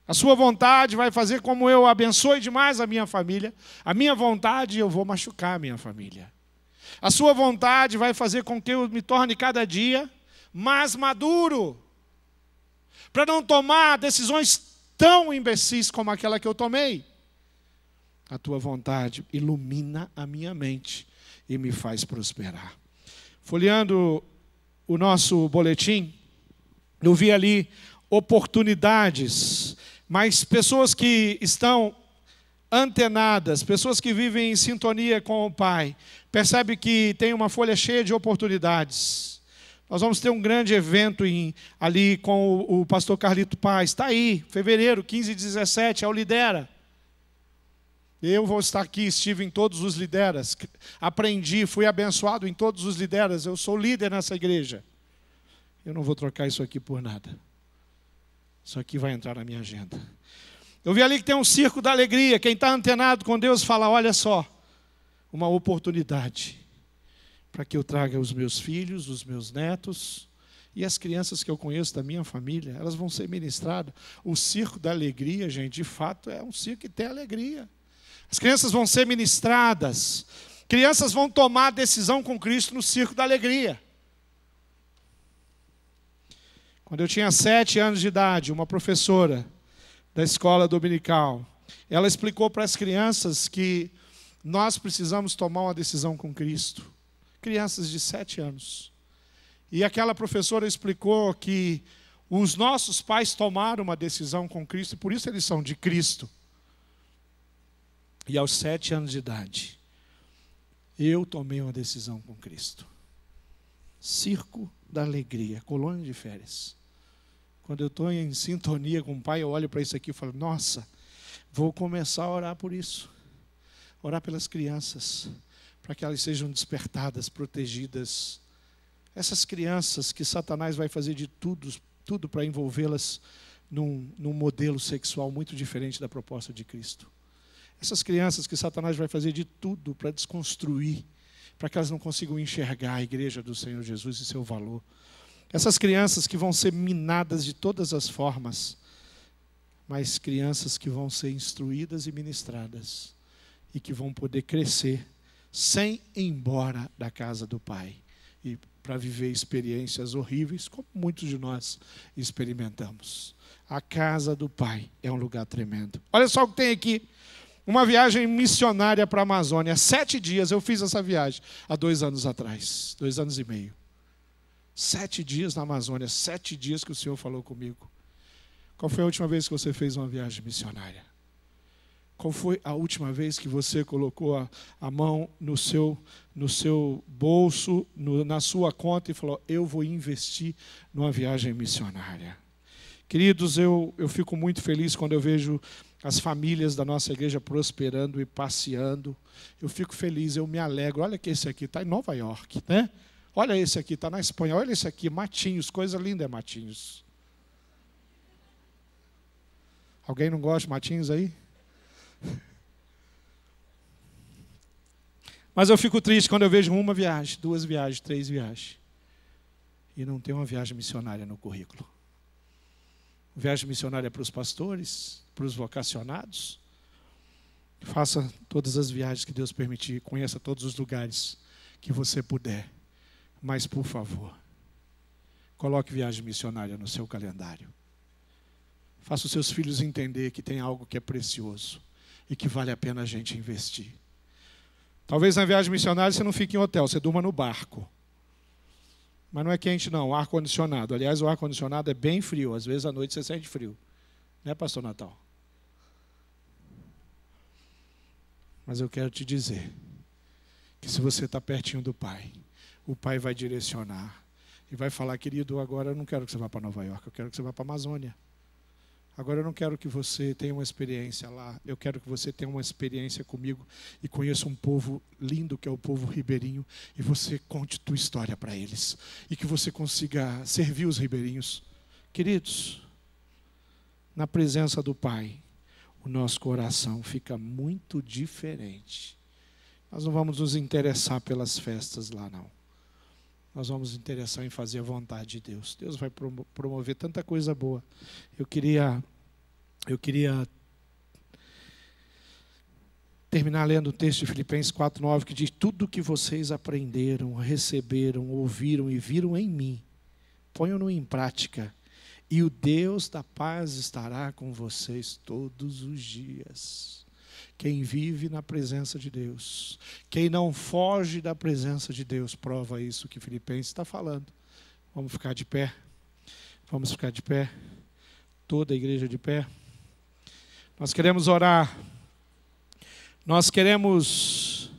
A sua vontade vai fazer como eu abençoe demais a minha família. A minha vontade, eu vou machucar a minha família. A sua vontade vai fazer com que eu me torne cada dia mais maduro, para não tomar decisões tão imbecis como aquela que eu tomei. A tua vontade ilumina a minha mente e me faz prosperar. Folheando o nosso boletim, eu vi ali oportunidades, mas pessoas que estão antenadas, pessoas que vivem em sintonia com o Pai, percebe que tem uma folha cheia de oportunidades. Nós vamos ter um grande evento ali com o pastor Carlito Paz, está aí, fevereiro, 15 e 17, é o Lidera. Eu vou estar aqui, estive em todos os lideras, aprendi, fui abençoado em todos os lideras, eu sou líder nessa igreja. Eu não vou trocar isso aqui por nada. Isso aqui vai entrar na minha agenda. Eu vi ali que tem um circo da alegria. Quem está antenado com Deus fala, olha só, uma oportunidade para que eu traga os meus filhos, os meus netos e as crianças que eu conheço da minha família, elas vão ser ministradas. O circo da alegria, gente, de fato é um circo que tem alegria. As crianças vão ser ministradas. Crianças vão tomar a decisão com Cristo no circo da alegria. Quando eu tinha 7 anos de idade, uma professora da escola dominical, ela explicou para as crianças que nós precisamos tomar uma decisão com Cristo. Crianças de 7 anos. E aquela professora explicou que os nossos pais tomaram uma decisão com Cristo, e por isso eles são de Cristo. E aos 7 anos de idade, eu tomei uma decisão com Cristo. Circo da alegria, colônia de férias. Quando eu estou em sintonia com o Pai, eu olho para isso aqui e falo, nossa, vou começar a orar por isso. Orar pelas crianças, para que elas sejam despertadas, protegidas. Essas crianças que Satanás vai fazer de tudo para envolvê-las num modelo sexual muito diferente da proposta de Cristo. Essas crianças que Satanás vai fazer de tudo para desconstruir, para que elas não consigam enxergar a igreja do Senhor Jesus e seu valor. Essas crianças que vão ser minadas de todas as formas, mas crianças que vão ser instruídas e ministradas e que vão poder crescer sem ir embora da casa do Pai e para viver experiências horríveis, como muitos de nós experimentamos. A casa do Pai é um lugar tremendo. Olha só o que tem aqui. Uma viagem missionária para a Amazônia. 7 dias eu fiz essa viagem há 2 anos atrás, 2 anos e meio. 7 dias na Amazônia, 7 dias que o Senhor falou comigo. Qual foi a última vez que você fez uma viagem missionária? Qual foi a última vez que você colocou a mão no seu bolso, na sua conta e falou, eu vou investir numa viagem missionária? Queridos, eu fico muito feliz quando eu vejo as famílias da nossa igreja prosperando e passeando. Eu fico feliz, eu me alegro. Olha que esse aqui está em Nova York, né? Olha esse aqui, está na Espanha. Olha esse aqui, Matinhos. Coisa linda é Matinhos. Alguém não gosta de Matinhos aí? Mas eu fico triste quando eu vejo uma viagem, 2 viagens, 3 viagens. E não tem uma viagem missionária no currículo. Viagem missionária para os pastores, para os vocacionados. Faça todas as viagens que Deus permitir. Conheça todos os lugares que você puder. Mas, por favor, coloque viagem missionária no seu calendário. Faça os seus filhos entender que tem algo que é precioso e que vale a pena a gente investir. Talvez na viagem missionária você não fique em hotel, você durma no barco. Mas não é quente não, ar-condicionado. Aliás, o ar-condicionado é bem frio. Às vezes à noite você sente frio. Né, pastor Natal? Mas eu quero te dizer que se você está pertinho do Pai, o Pai vai direcionar e vai falar: querido, agora eu não quero que você vá para Nova York, eu quero que você vá para a Amazônia. Agora eu não quero que você tenha uma experiência lá, eu quero que você tenha uma experiência comigo e conheça um povo lindo que é o povo ribeirinho, e você conte tua história para eles, e que você consiga servir os ribeirinhos. Queridos, na presença do Pai, o nosso coração fica muito diferente. Nós não vamos nos interessar pelas festas lá, não. Nós vamos nos interessar em fazer a vontade de Deus. Deus vai promover tanta coisa boa. Eu queria terminar lendo o texto de Filipenses 4:9, que diz: tudo que vocês aprenderam, receberam, ouviram e viram em mim, ponham-no em prática, e o Deus da paz estará com vocês todos os dias. Quem vive na presença de Deus, quem não foge da presença de Deus, prova isso que Filipenses está falando. Vamos ficar de pé? Vamos ficar de pé? Toda a igreja de pé? Nós queremos orar. Nós queremos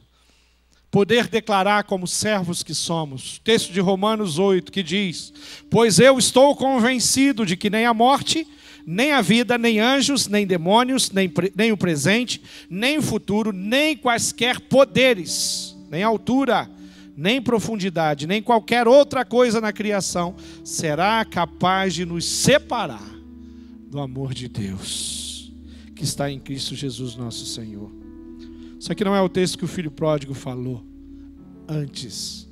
poder declarar como servos que somos. O texto de Romanos 8 que diz: pois eu estou convencido de que nem a morte, nem a vida, nem anjos, nem demônios, nem o presente, nem o futuro, nem quaisquer poderes, nem altura, nem profundidade, nem qualquer outra coisa na criação será capaz de nos separar do amor de Deus que está em Cristo Jesus nosso Senhor. Isso aqui não é o texto que o filho pródigo falou antes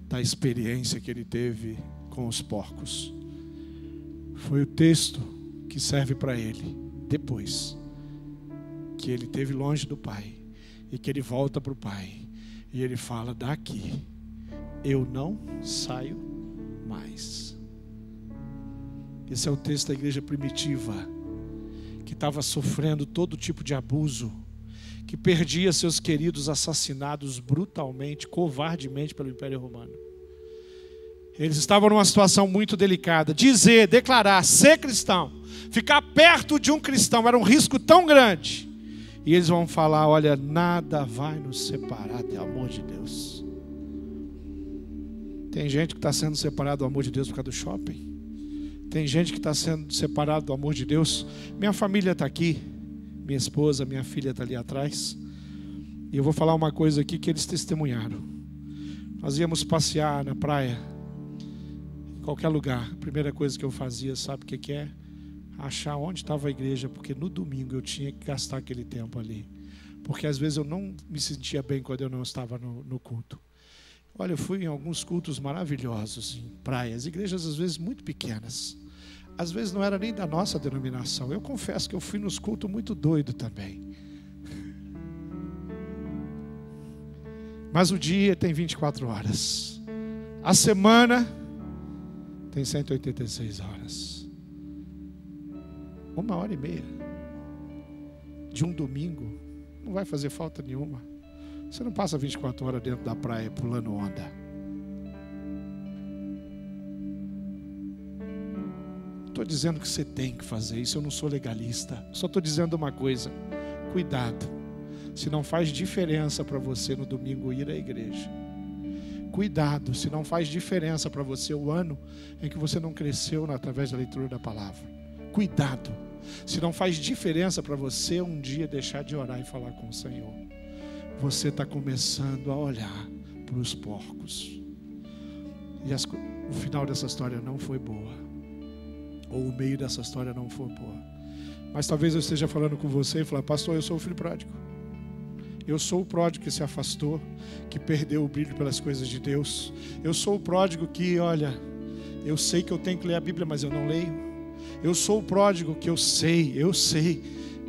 da experiência que ele teve com os porcos. Foi o texto que serve para ele depois que ele esteve longe do Pai e que ele volta para o Pai e ele fala: daqui eu não saio mais. Esse é o texto da igreja primitiva, que estava sofrendo todo tipo de abuso, que perdia seus queridos assassinados brutalmente, covardemente pelo Império Romano. Eles estavam numa situação muito delicada. Dizer, declarar, ser cristão, ficar perto de um cristão era um risco tão grande. E eles vão falar: olha, nada vai nos separar do amor de Deus. Tem gente que está sendo separado do amor de Deus por causa do shopping. Tem gente que está sendo separado do amor de Deus. Minha família está aqui, minha esposa, minha filha está ali atrás. E eu vou falar uma coisa aqui que eles testemunharam. Nós íamos passear na praia, em qualquer lugar. A primeira coisa que eu fazia, sabe o que é? Achar onde estava a igreja, porque no domingo eu tinha que gastar aquele tempo ali. Porque às vezes eu não me sentia bem quando eu não estava no culto. Olha, eu fui em alguns cultos maravilhosos, em praias, igrejas às vezes muito pequenas. Às vezes não era nem da nossa denominação. Eu confesso que eu fui nos cultos muito doido também. Mas o dia tem 24 horas. A semana tem 186 horas. 1h30 de um domingo não vai fazer falta nenhuma. Você não passa 24 horas dentro da praia pulando onda. Estou dizendo que você tem que fazer isso, eu não sou legalista. Só estou dizendo uma coisa: cuidado, se não faz diferença para você no domingo ir à igreja. Cuidado, se não faz diferença para você o ano em que você não cresceu através da leitura da palavra. Cuidado, se não faz diferença para você um dia deixar de orar e falar com o Senhor. Você está começando a olhar para os porcos. E o final dessa história não foi boa. Ou o meio dessa história não foi boa. Mas talvez eu esteja falando com você e falar: pastor, eu sou o filho pródigo. Eu sou o pródigo que se afastou, que perdeu o brilho pelas coisas de Deus. Eu sou o pródigo que, olha, eu sei que eu tenho que ler a Bíblia, mas eu não leio. Eu sou o pródigo que eu sei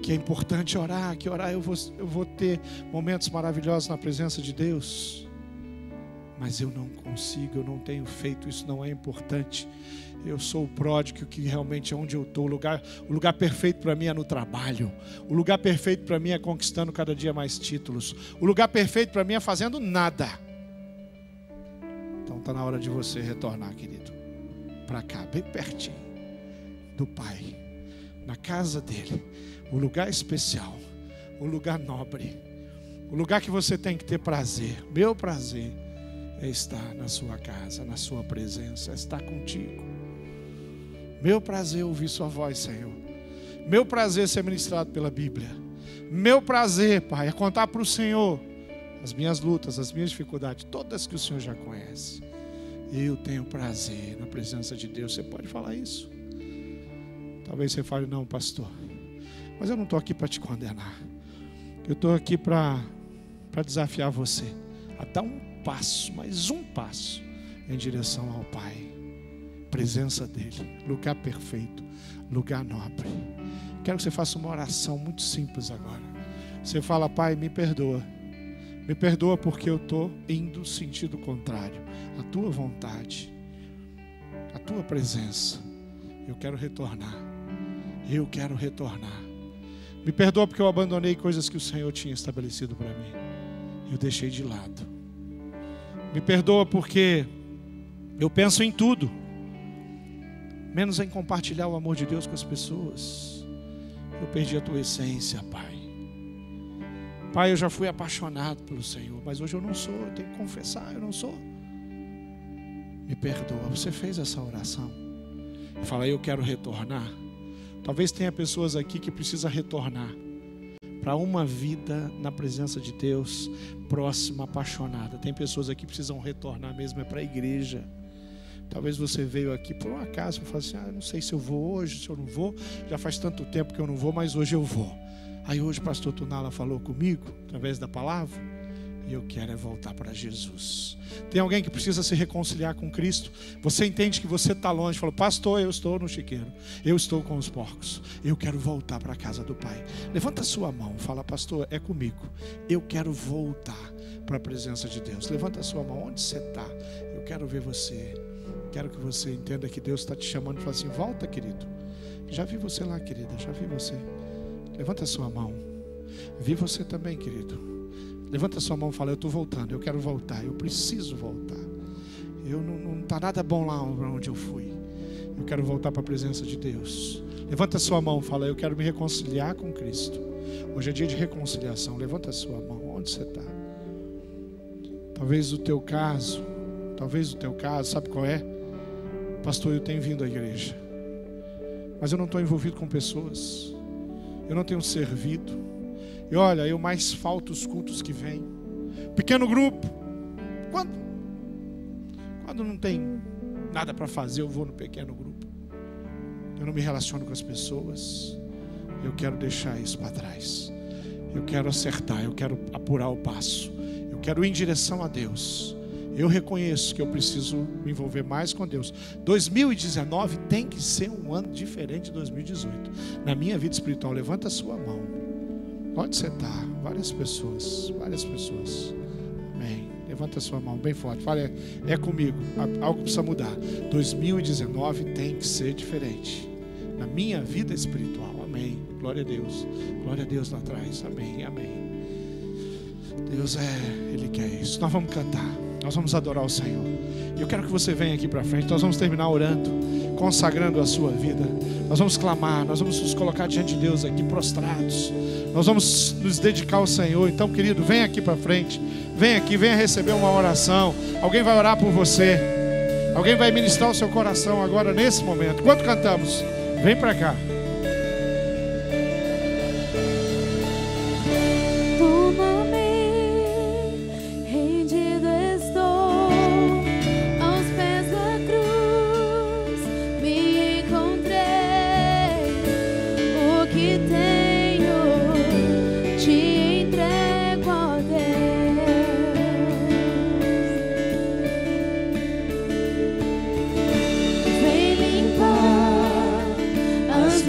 que é importante orar, que orar eu vou ter momentos maravilhosos na presença de Deus. Mas eu não consigo, eu não tenho feito, isso não é importante. Eu sou o pródigo que realmente é onde eu estou. O lugar perfeito para mim é no trabalho. O lugar perfeito para mim é conquistando cada dia mais títulos. O lugar perfeito para mim é fazendo nada. Então está na hora de você retornar, querido, para cá, bem pertinho do Pai, na casa dele, o lugar especial, o lugar nobre, o lugar que você tem que ter prazer. Meu prazer é estar na sua casa, na sua presença, é estar contigo. Meu prazer é ouvir sua voz, Senhor. Meu prazer é ser ministrado pela Bíblia. Meu prazer, Pai, é contar para o Senhor as minhas lutas, as minhas dificuldades, todas que o Senhor já conhece. Eu tenho prazer na presença de Deus. Você pode falar isso? Talvez você fale, não, pastor, mas eu não estou aqui para te condenar. Eu estou aqui para desafiar você a dar um passo, mais um passo, em direção ao Pai. Presença dele, lugar perfeito, lugar nobre. Quero que você faça uma oração muito simples agora. Você fala, Pai, me perdoa. Me perdoa porque eu estou indo sentido contrário. A tua vontade, a tua presença. Eu quero retornar. Eu quero retornar. Me perdoa porque eu abandonei coisas que o Senhor tinha estabelecido para mim. Eu deixei de lado. Me perdoa porque eu penso em tudo, menos em compartilhar o amor de Deus com as pessoas. Eu perdi a tua essência, Pai. Pai, eu já fui apaixonado pelo Senhor, mas hoje eu não sou, eu tenho que confessar, eu não sou. Me perdoa. Você fez essa oração? Fala, eu quero retornar. Talvez tenha pessoas aqui que precisam retornar para uma vida na presença de Deus, próxima, apaixonada. Tem pessoas aqui que precisam retornar mesmo, é para a igreja. Talvez você veio aqui por um acaso e falou assim, não sei se eu vou hoje, se eu não vou. Já faz tanto tempo que eu não vou, mas hoje eu vou. Aí hoje o pastor Tunala falou comigo, através da palavra, e eu quero é voltar para Jesus. Tem alguém que precisa se reconciliar com Cristo. Você entende que você está longe, falou, pastor, eu estou no chiqueiro, eu estou com os porcos, eu quero voltar para a casa do Pai. Levanta a sua mão, fala, pastor, é comigo, eu quero voltar para a presença de Deus. Levanta a sua mão, onde você está? Eu quero ver você. Quero que você entenda que Deus está te chamando e fala assim, volta, querido. Já vi você lá, querida, já vi você. Levanta a sua mão. Vi você também, querido. Levanta a sua mão e fala, eu estou voltando, eu quero voltar, eu preciso voltar. Não está nada bom lá onde eu fui. Eu quero voltar para a presença de Deus. Levanta a sua mão e fala, eu quero me reconciliar com Cristo. Hoje é dia de reconciliação. Levanta a sua mão, onde você está? Talvez o teu caso, sabe qual é? Pastor, eu tenho vindo à igreja, mas eu não estou envolvido com pessoas. Eu não tenho servido. E olha, eu mais falto os cultos que vêm. Pequeno grupo. Quando não tem nada para fazer, eu vou no pequeno grupo. Eu não me relaciono com as pessoas. Eu quero deixar isso para trás. Eu quero acertar, eu quero apurar o passo. Eu quero ir em direção a Deus. Eu reconheço que eu preciso me envolver mais com Deus. 2019 tem que ser um ano diferente de 2018. Na minha vida espiritual, levanta a sua mão. Onde você está? Várias pessoas. Amém. Levanta a sua mão bem forte. Fala, é comigo. Algo precisa mudar. 2019 tem que ser diferente. Na minha vida espiritual. Amém. Glória a Deus. Glória a Deus lá atrás. Amém. Deus Ele quer isso. Nós vamos cantar. Nós vamos adorar o Senhor. E eu quero que você venha aqui para frente. Nós vamos terminar orando, consagrando a sua vida. Nós vamos clamar, nós vamos nos colocar diante de Deus aqui prostrados. Nós vamos nos dedicar ao Senhor. Então, querido, vem aqui para frente. Vem aqui, venha receber uma oração. Alguém vai orar por você. Alguém vai ministrar o seu coração agora nesse momento. Enquanto cantamos, vem para cá. As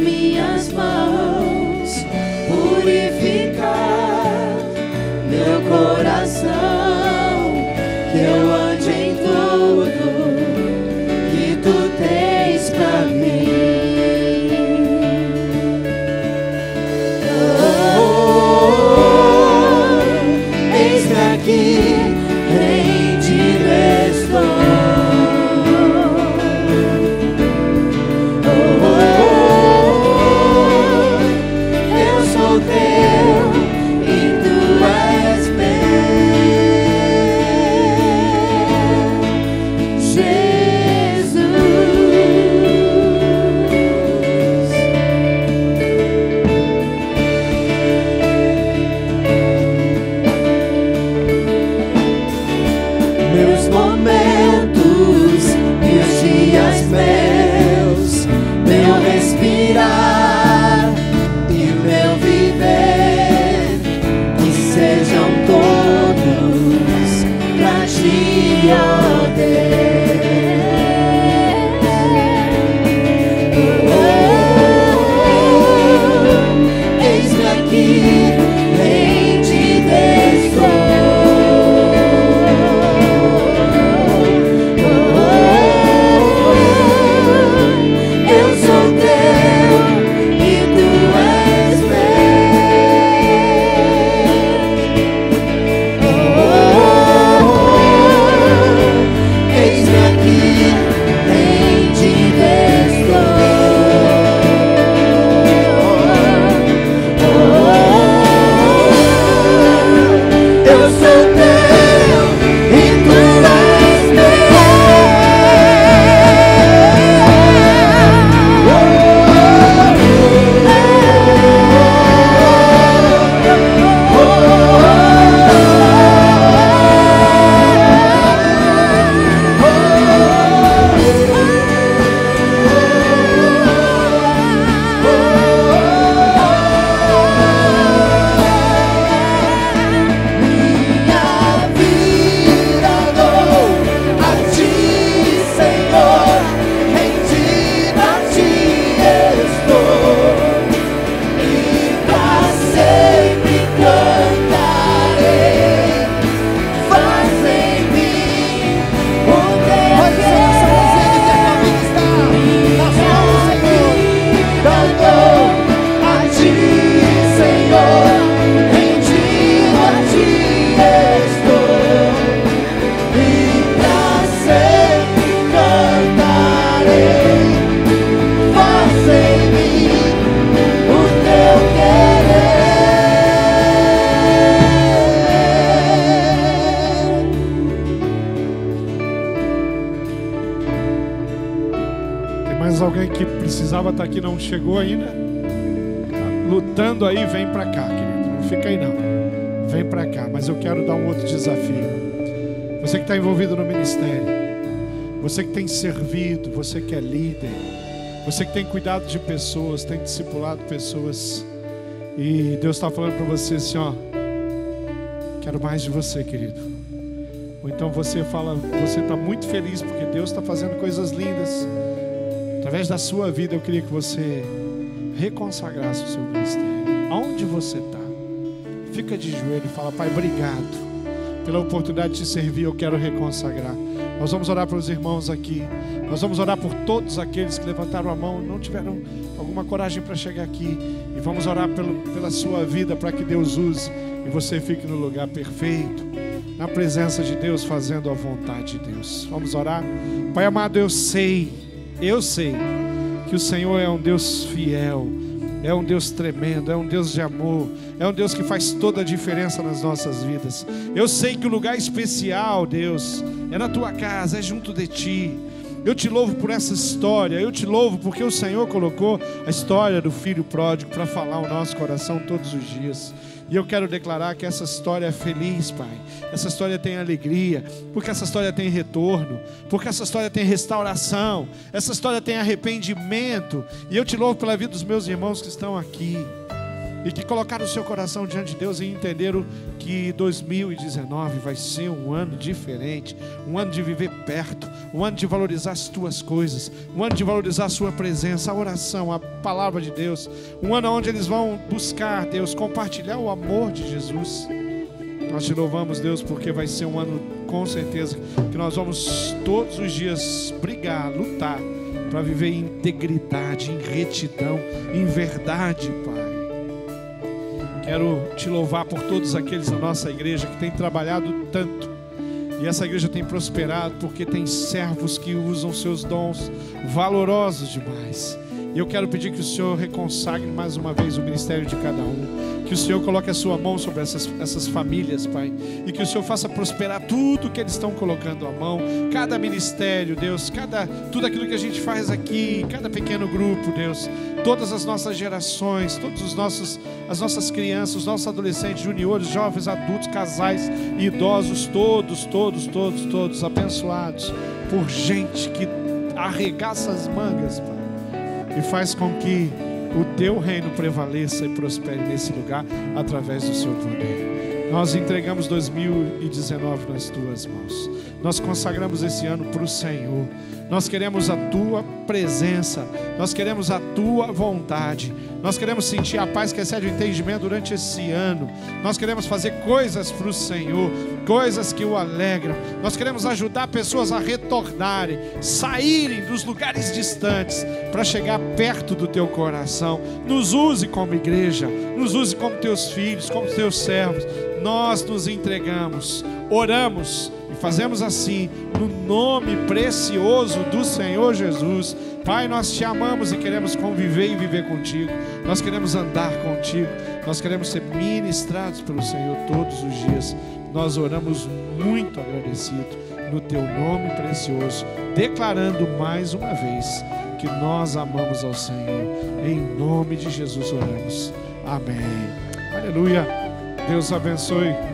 meus momentos e os dias meus, meu respirar e o meu viver, que sejam todos pra ti, ó Deus. Eis-me aqui, rendido estou. Eu sou teu e tu és meu. Eis-me aqui, rendido estou. Eu sou teu e tu és alguém que precisava estar aqui, não chegou ainda? Tá lutando aí, vem para cá, querido. Não fica aí não. Vem para cá. Mas eu quero dar um outro desafio. Você que está envolvido no ministério, você que tem servido, você que é líder, você que tem cuidado de pessoas, tem discipulado pessoas, e Deus está falando para você assim, ó, quero mais de você, querido. Ou então você fala, você está muito feliz porque Deus está fazendo coisas lindas através da sua vida. Eu queria que você reconsagrasse o seu ministério. Aonde você está? Fica de joelho e fala: Pai, obrigado pela oportunidade de te servir. Eu quero reconsagrar. Nós vamos orar para os irmãos aqui. Nós vamos orar por todos aqueles que levantaram a mão, não tiveram alguma coragem para chegar aqui. E vamos orar pela sua vida, para que Deus use e você fique no lugar perfeito, na presença de Deus, fazendo a vontade de Deus. Vamos orar. Pai amado, eu sei que o Senhor é um Deus fiel, é um Deus tremendo, é um Deus de amor, é um Deus que faz toda a diferença nas nossas vidas. Eu sei que o lugar especial, Deus, é na tua casa, é junto de ti. Eu te louvo por essa história, eu te louvo porque o Senhor colocou a história do filho pródigo para falar o nosso coração todos os dias. E eu quero declarar que essa história é feliz, Pai. Essa história tem alegria, porque essa história tem retorno, porque essa história tem restauração, essa história tem arrependimento. E eu te louvo pela vida dos meus irmãos que estão aqui e que colocaram o seu coração diante de Deus e entenderam que 2019 vai ser um ano diferente, um ano de viver perto, um ano de valorizar as tuas coisas, um ano de valorizar a sua presença, a oração, a palavra de Deus, um ano onde eles vão buscar, Deus, compartilhar o amor de Jesus. Nós te louvamos, Deus, porque vai ser um ano, com certeza, que nós vamos todos os dias brigar, lutar, para viver em integridade, em retidão, em verdade, Pai. Quero te louvar por todos aqueles da nossa igreja que têm trabalhado tanto. E essa igreja tem prosperado porque tem servos que usam seus dons valorosos demais. E eu quero pedir que o Senhor reconsagre mais uma vez o ministério de cada um. Que o Senhor coloque a sua mão sobre essas famílias, Pai. E que o Senhor faça prosperar tudo que eles estão colocando à mão. Cada ministério, Deus, tudo aquilo que a gente faz aqui, cada pequeno grupo, Deus. todas as nossas gerações, as nossas crianças, os nossos adolescentes, juniores, jovens, adultos, casais, idosos, todos abençoados por gente que arregaça as mangas, Pai, e faz com que o Teu reino prevaleça e prospere nesse lugar através do Seu poder. Nós entregamos 2019 nas Tuas mãos. Nós consagramos esse ano para o Senhor. Nós queremos a Tua presença. Nós queremos a Tua vontade. Nós queremos sentir a paz que excede o entendimento durante esse ano. Nós queremos fazer coisas para o Senhor, coisas que o alegram. Nós queremos ajudar pessoas a retornarem, saírem dos lugares distantes para chegar perto do Teu coração. Nos use como igreja, nos use como Teus filhos, como Teus servos. Nós nos entregamos, oramos e fazemos assim, no nome precioso do Senhor Jesus. Pai, nós Te amamos e queremos conviver e viver contigo. Nós queremos andar contigo. Nós queremos ser ministrados pelo Senhor todos os dias. Nós oramos muito agradecido no Teu nome precioso, declarando mais uma vez que nós amamos ao Senhor. Em nome de Jesus oramos. Amém. Aleluia. Deus abençoe.